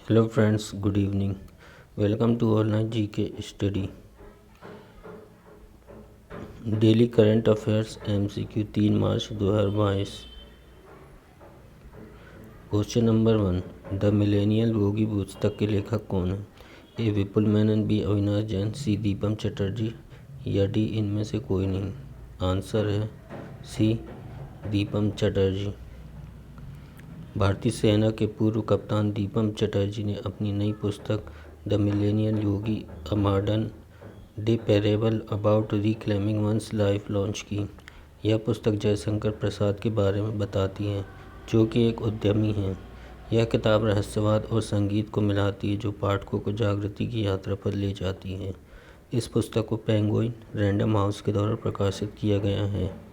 Hello friends, good evening. Welcome to online GK study. Daily current affairs MCQ 3 March 2022। Question number 1, the millennial bogie पुस्तक के लेखक कौन है? ए विपुल Menon, B Avinash Jain, सी दीपम चटर्जी या D इनमें से कोई नहीं। आंसर है सी दीपम चटर्जी। भारतीय सेना के पूर्व कप्तान दीपम चटर्जी ने अपनी नई पुस्तक the millennial Yogi a modern day parable about reclaiming one's life launch की। यह पुस्तक जयशंकर प्रसाद के बारे में बताती है, जो कि एक उद्यमी हैं। यह किताब रहस्यवाद और संगीत को मिलाती है, जो पाठकों को जागृति की यात्रा पर ले जाती है। इस पुस्तक को पेंगुइन रैंडम हाउस के द्वारा प्रकाशित किया गया है।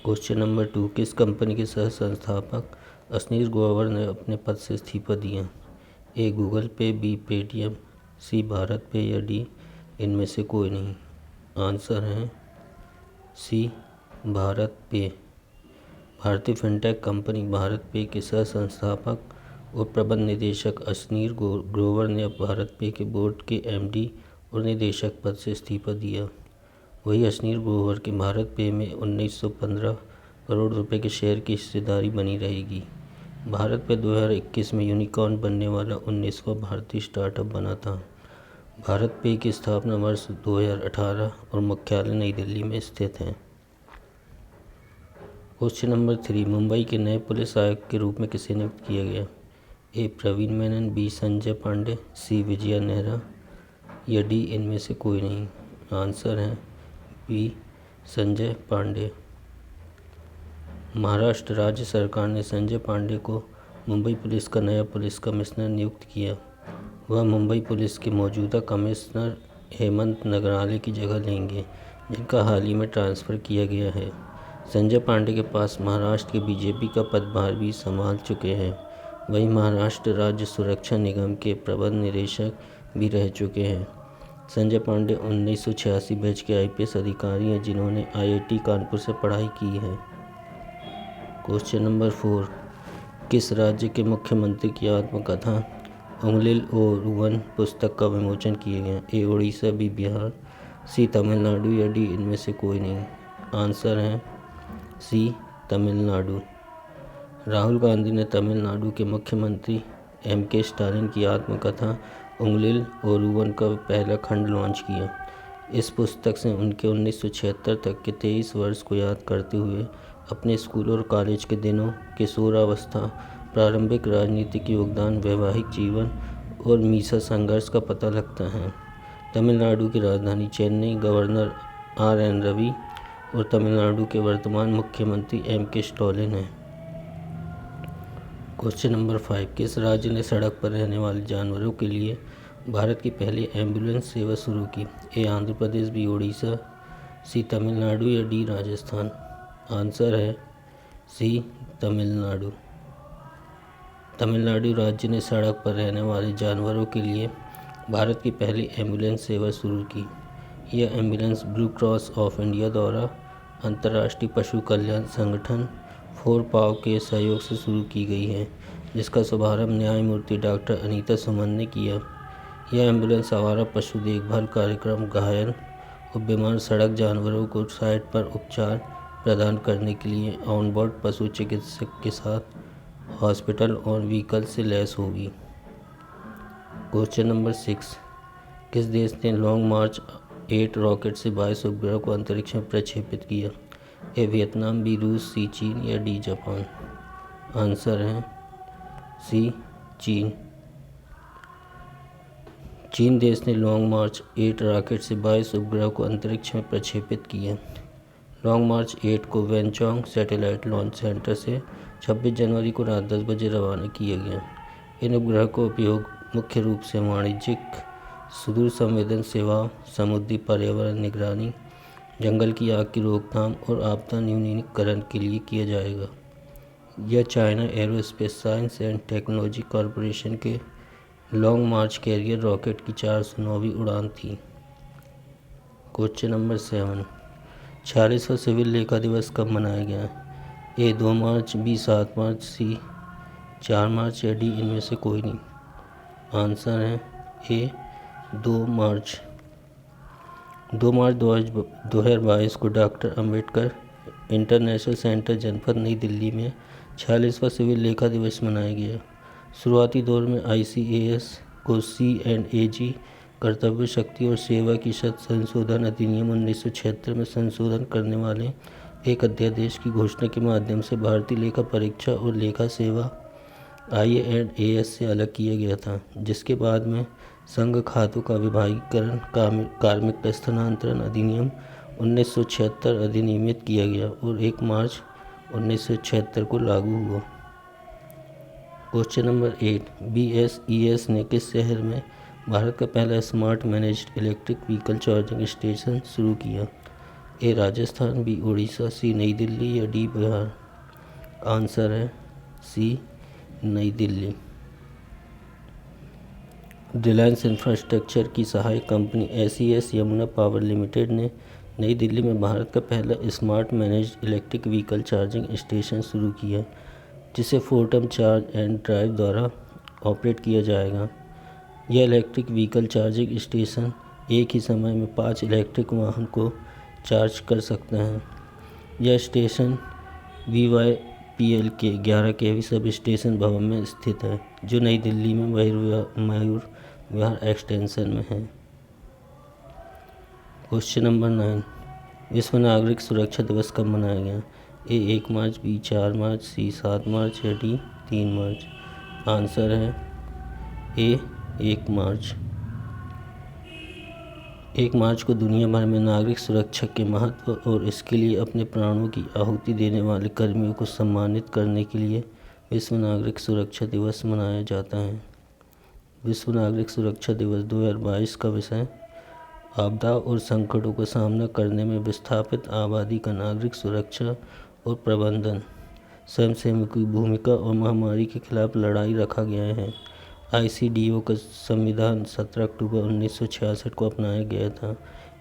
क्वेश्चन नंबर 2, किस कंपनी के सह संस्थापक अश्नीर ग्रोवर ने अपने पद से इस्तीफा दिया? ए गूगल पे, बी पेटीएम, सी भारत पे या डी इनमें से कोई नहीं। आंसर है सी भारत पे। भारतीय फिनटेक कंपनी भारत पे के सह संस्थापक और प्रबंध निदेशक अश्नीर ग्रोवर ने अब भारत पे के बोर्ड के MD और निदेशक पद से इस्तीफा दिया। वही अश्नीर ग्रोवर के भारत पे में 1915 करोड़ रुपए के शेयर की हिस्सेदारी बनी रहेगी। भारत पे 2021 में यूनिकॉर्न बनने वाला 19वां भारतीय स्टार्टअप बना था। भारत पे की स्थापना वर्ष 2018 और मुख्यालय नई दिल्ली में स्थित है। क्वेश्चन नंबर 3, मुंबई के नए पुलिस आयुक्त के रूप में किसे नियुक्त किया गया? ए प्रवीण मेनन, बी संजय पांडे, सी विजया नेहरा या डी इनमें से कोई नहीं। आंसर है बी संजय पांडे। महाराष्ट्र राज्य सरकार ने संजय पांडे को मुंबई पुलिस का नया पुलिस कमिश्नर नियुक्त किया। वह मुंबई पुलिस के मौजूदा कमिश्नर हेमंत नगराले की जगह लेंगे, जिनका हाल ही में ट्रांसफ़र किया गया है। संजय पांडे के पास महाराष्ट्र के बीजेपी का पदभार भी संभाल चुके हैं। वहीं महाराष्ट्र राज्य सुरक्षा निगम के प्रबंध निदेशक भी रह चुके हैं। संजय पांडे 1986 बैच के IPS अधिकारी हैं, जिन्होंने IIT कानपुर से पढ़ाई की है। क्वेश्चन नंबर 4, किस राज्य के मुख्यमंत्री की आत्मकथा उंगलिल ओरुवन पुस्तक का विमोचन किया गया? ए उड़ीसा, बी बिहार, सी तमिलनाडु या डी इनमें से कोई नहीं। आंसर है सी तमिलनाडु। राहुल गांधी ने तमिलनाडु के मुख्यमंत्री MK स्टालिन की आत्मकथा उंगलिल ओरुवन का पहला खंड लॉन्च किया। इस पुस्तक से उनके 1976 तक के 23 वर्ष को याद करते हुए अपने स्कूल और कॉलेज के दिनों, किशोरावस्था, प्रारंभिक राजनीतिक योगदान, वैवाहिक जीवन और मीसा संघर्ष का पता लगता है। तमिलनाडु की राजधानी चेन्नई गवर्नर RN रवि और तमिलनाडु के वर्तमान मुख्यमंत्री MK स्टालिन हैं। क्वेश्चन नंबर 5, किस राज्य ने सड़क पर रहने वाले जानवरों के लिए भारत की पहली एम्बुलेंस सेवा शुरू की? ए आंध्र प्रदेश, बी उड़ीसा, सी तमिलनाडु या डी राजस्थान। आंसर है सी तमिलनाडु। तमिलनाडु राज्य ने सड़क पर रहने वाले जानवरों के लिए भारत की पहली एम्बुलेंस सेवा शुरू की। यह ambulance blue cross of India द्वारा अंतर्राष्ट्रीय पशु कल्याण संगठन 4PAW के सहयोग से शुरू की गई है, जिसका शुभारंभ न्यायमूर्ति डॉक्टर अनीता सुमन ने किया। यह एम्बुलेंस आवारा पशु देखभाल कार्यक्रम, घायल और बीमार सड़क जानवरों को साइट पर उपचार प्रदान करने के लिए ऑनबोर्ड पशु चिकित्सक के साथ हॉस्पिटल और व्हीकल से लैस होगी। क्वेश्चन नंबर 6, किस देश ने लॉन्ग मार्च 8 रॉकेट से 22 उपग्रह को अंतरिक्ष में प्रक्षेपित किया? ए वियतनाम, बी रूस, सी चीन या डी जापान। आंसर है सी चीन। चीन देश ने लॉन्ग मार्च 8 रॉकेट से 22 उपग्रह को अंतरिक्ष में प्रक्षेपित किया। लॉन्ग मार्च 8 को वेनचोंग सैटेलाइट लॉन्च सेंटर से 26 जनवरी को रात 10 बजे रवाना किया गया। इन उपग्रह का उपयोग मुख्य रूप से वाणिज्यिक, सुदूर संवेदन सेवाओं, समुद्री पर्यावरण निगरानी, जंगल की आग की रोकथाम और आपदा न्यूनीकरण के लिए किया जाएगा। यह China aerospace science and technology corporation के लॉन्ग मार्च कैरियर रॉकेट की 409वीं उड़ान थी। क्वेश्चन नंबर 7, 46वां सिविल लेखा दिवस कब मनाया गया? ए 2 मार्च, बी 7 मार्च, सी 4 मार्च या डी इनमें से कोई नहीं। आंसर है ए 2 मार्च। 2 मार्च 2022 को डॉक्टर अंबेडकर इंटरनेशनल सेंटर जनपद नई दिल्ली में 46वां सिविल लेखा दिवस मनाया गया। शुरुआती दौर में ICAS को C&AG कर्तव्य शक्ति और सेवा की शर्त संशोधन अधिनियम 1976 में संशोधन करने वाले एक अध्यादेश की घोषणा के माध्यम से भारतीय लेखा परीक्षा और लेखा सेवा IAS से अलग किया गया था, जिसके बाद में संघ खातों का विभागीकरण कार्मिक स्थानांतरण अधिनियम 1976 अधिनियमित किया गया और 1 मार्च 1976 को लागू हुआ। क्वेश्चन नंबर 8, BSES ने किस शहर में भारत का पहला smart managed electric vehicle charging station शुरू किया? ए राजस्थान, बी उड़ीसा, सी नई दिल्ली या डी बिहार। आंसर है सी नई दिल्ली। रिलायंस इंफ्रास्ट्रक्चर की सहायक company SES Yamuna power limited ने नई दिल्ली में भारत का पहला smart managed electric vehicle charging station शुरू किया, जिसे फोर्टम चार्ज एंड ड्राइव द्वारा ऑपरेट किया जाएगा। यह इलेक्ट्रिक व्हीकल चार्जिंग स्टेशन एक ही समय में 5 इलेक्ट्रिक वाहन को चार्ज कर सकता है। यह स्टेशन VYPL के 11 kV सब स्टेशन भवन में स्थित है, जो नई दिल्ली में मयूर विहार एक्सटेंशन में है। क्वेश्चन नंबर 9, विश्व नागरिक सुरक्षा दिवस कब मनाया गया? ए 1 मार्च, बी 4 मार्च, सी 7 मार्च या डी 3 मार्च। आंसर है ए 1 मार्च। 1 मार्च को दुनिया भर में नागरिक सुरक्षा के महत्व और इसके लिए अपने प्राणों की आहुति देने वाले कर्मियों को सम्मानित करने के लिए विश्व नागरिक सुरक्षा दिवस मनाया जाता है। विश्व नागरिक सुरक्षा दिवस 2022 का विषय आपदा और संकटों का सामना करने में विस्थापित आबादी का नागरिक सुरक्षा और प्रबंधन, स्वयंसेवकों की भूमिका और महामारी के खिलाफ लड़ाई रखा गया है। ICDO का संविधान 17 अक्टूबर 1966 को अपनाया गया था।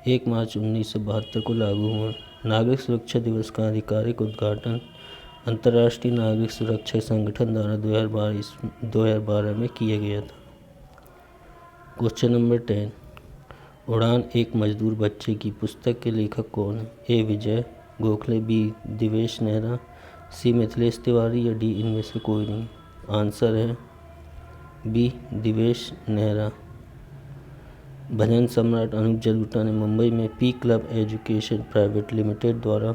1 मार्च 1972 को लागू हुआ। नागरिक सुरक्षा दिवस का आधिकारिक उद्घाटन अंतर्राष्ट्रीय नागरिक सुरक्षा संगठन द्वारा 2012 में किया गया था। क्वेश्चन नंबर 10, उड़ान एक मजदूर बच्चे की पुस्तक के लेखक कौन है? ए विजय गोखले, बी दिवेश नेहरा, सी मिथिलेश तिवारी या डी इनमें से कोई नहीं। आंसर है बी दिवेश नेहरा। भजन सम्राट अनूप जलोटा ने मुंबई में P club education private limited द्वारा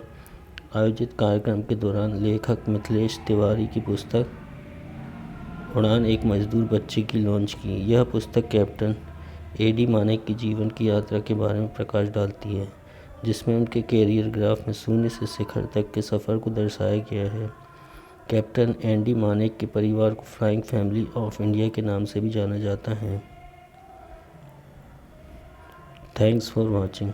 आयोजित कार्यक्रम के दौरान लेखक मिथिलेश तिवारी की पुस्तक उड़ान एक मजदूर बच्चे की लॉन्च की। यह पुस्तक कैप्टन AD मानेक की जीवन की यात्रा के बारे में प्रकाश डालती है, जिसमें उनके कैरियर ग्राफ में शून्य से शिखर तक के सफ़र को दर्शाया गया है। कैप्टन ND मानेक के परिवार को फ्लाइंग फैमिली ऑफ इंडिया के नाम से भी जाना जाता है। Thanks for watching.